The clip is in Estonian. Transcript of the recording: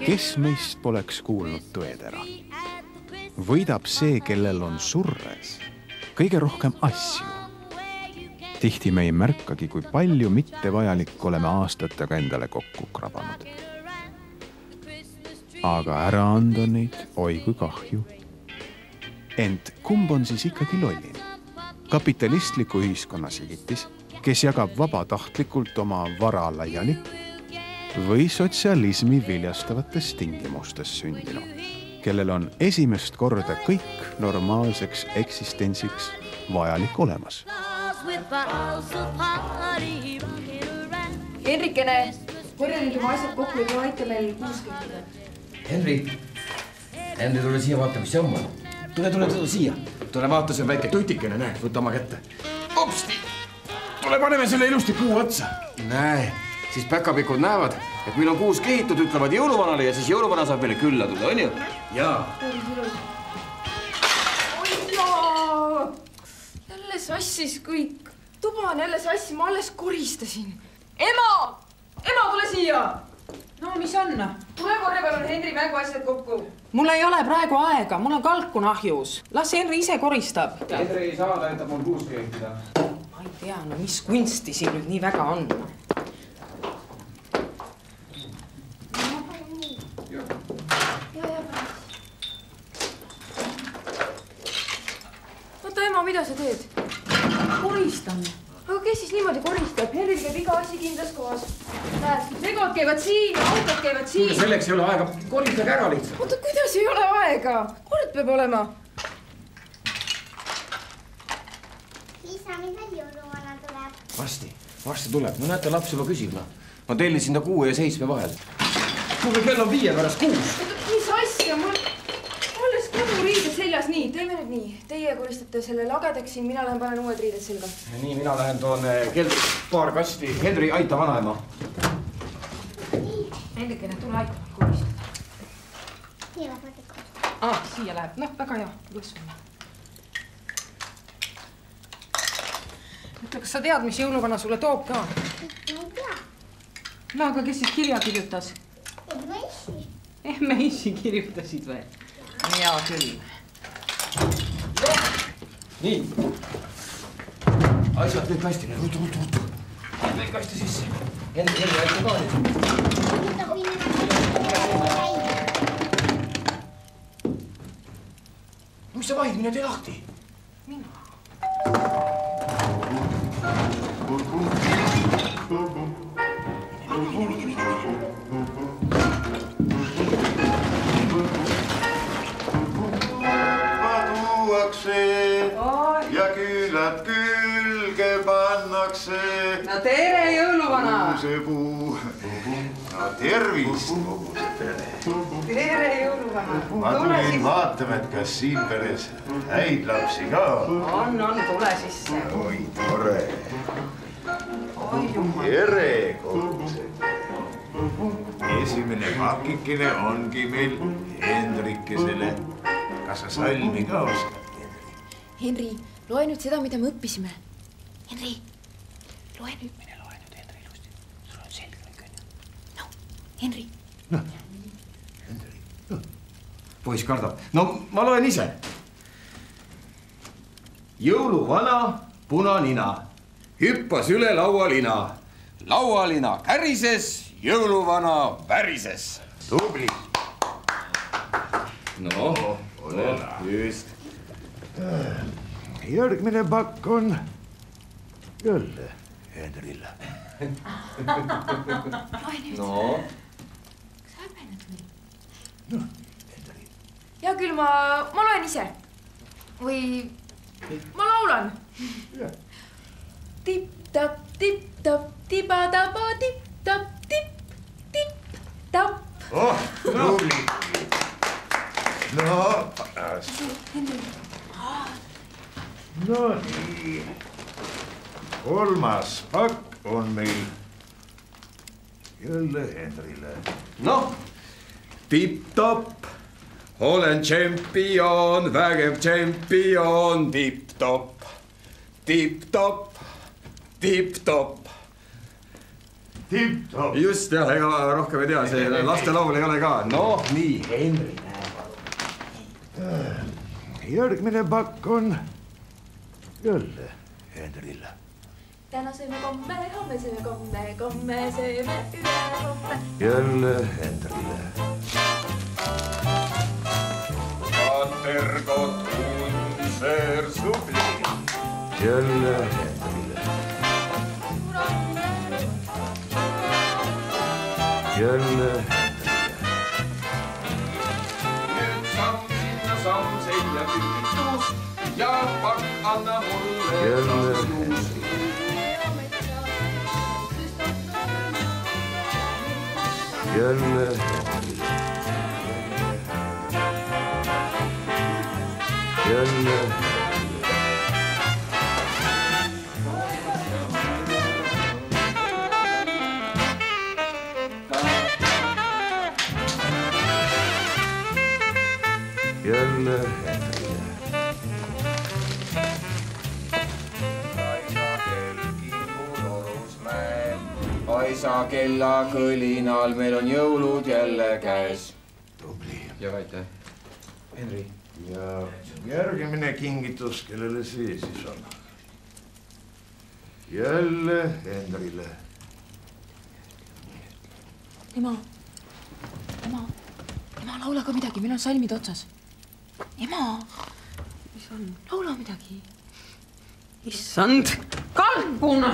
kes meist poleks kuulnud tõetera? Võidab see, kellel on surres kõige rohkem asju. Tihti me ei märkagi, kui palju mittevajalik oleme aastatega endale kokku krabanud. Aga ära anda neid, oi kui kahju. Ent kumb on siis ikkagi lollin? Kapitalistliku ühiskonna sigitis, kes jagab vabatahtlikult oma vara laiali, või sotsialismi viljastavates tingimustes sündinu, kellel on esimest korda kõik normaalseks eksistentsiks vajalik olemas. Henrikene, korja nüüd oma asjad kokku ja aita meil kuus kehtida. Henri, tule siia vaata, mis see on. Tule siia. Tule vaata, see on väike tutikene, näed, võta oma kätte. Opsti! Tule paneme selle ilusti kuu otsa. Näe, siis päkapikud näevad, et meil on kuus kehitud, ütlevad jõuluvanale ja siis jõuluvana saab meile külla tulla, on ju? Jaa. Oi jaa! Jälle sassis kõik. Tuba on jälle sassi, ma alles koristasin. Ema! Ema, tule siia! No, mis on? Tule korja palun Henri mänguasjad kokku. Mul ei ole praegu aega, mul on kalku nahjus. Las Henri ise koristab. Henri ei saa, ta jätab mul kuus kehtida. Ma ei tea, no mis kunsti siin nüüd nii väga on. Oota, ema, mida sa teed? Koristan. Aga kes siis niimoodi koristab? Henril käib iga asi kindlas kohas. Näed, legod käivad siin ja autod käivad siin. Selleks ei ole aega. Koristage ära lihtsalt. Oota, kuidas ei ole aega? Kord peab olema. Isa, millal jõuluvana tuleb? Varsti tuleb. No näete, laps juba küsib. Ma tellisin ta 6 ja 7 vahel. Kuule, kell on 5 pärast 6. Mis asja? Mul alles koduriided seljas. Nii, teeme nüüd nii. Teie koristate selle lagedaks siin, mina lähen panen uued riided selga. Nii, mina lähen toon paar kasti. Henri, aita vanaema. Henrikene, tule aita koristada. Siia läheb väga koristada. Siia läheb. Noh, väga hea. Kuidas on? Ütle, kas sa tead, mis jõuluvana sulle toob ka? Ma ei tea. No, aga kes siis kirja kirjutas? Emme issi. Emme issi kirjutasid või? Hea küll. Nii. Asjad nüüd kastile. Rutu. Meil kasti sisse. Henri, aita ka nüüd. Mis sa vahid, mine tee lahti? Mina. Ja küllad külge pannakse. No tere, jõuluvana! Kuusepuu. No tervist, kogu see pere. Tere, jõuluvana! Ma tulin vaatama, et kas siin peres häid lapsi ka. On, tule sisse. Oi, tore. Tere, kogu see pere. Esimene pakikene ongi meil Hendrikesele. Kas sa salmi ka oskad? Henri, loe nüüd seda, mida me õppisime. Henri, loe nüüd. Mine loe nüüd, Henri, ilusti. Sul on selge kõik, on ju? No, Henri. Henri. Poiss kardab. No, ma loen ise. Jõuluvana punanina. Hüppas üle laualina. Laualina kärises, jõuluvana värises. Tubli. No, just. Järgmine pakk on jälle Henrile. Loe nüüd. No. Kas sa häbened või? No, Henri. Hea küll, ma loen ise. Või ma laulan. Tipp-tap, tipp-tap, tiba-taba, tipp-tap, tipp-tap. Oh, tubli. No, Henri. No nii. Kolmas pakk on meil jälle Henrile. Noh, tipp-topp, olen tšempion, vägev tšempion, tipp-topp, tipp-topp, tipp-topp. tipp-topp. Just jah, ega rohkem ei tea, see lastelaul ei ole ka. Noh, nii, Henri näeb. Järgmine pakk on jälle Henrile. Täna sööme komme, homme sööme komme, komme sööme üle komme. Jälle Henrile. Patergot unser supli. Jälle Henrile. Jälle Henrile. Nüüd samm sinna samm selja kütituus ja pakk anna mulle. Jälle Henrile. Jälle Henrile. Jälle Henrile. Jälle Henrile. Aisa kella kõlinal, meil on jõulud jälle käes. Tubli. Ja aitäh. Henri. Ja järgmine kingitus, kellele see siis on? Jälle Henrile. Ema, laula ka midagi, meil on salmid otsas. Ema, mis on? Laula midagi. Issand, kalkuna!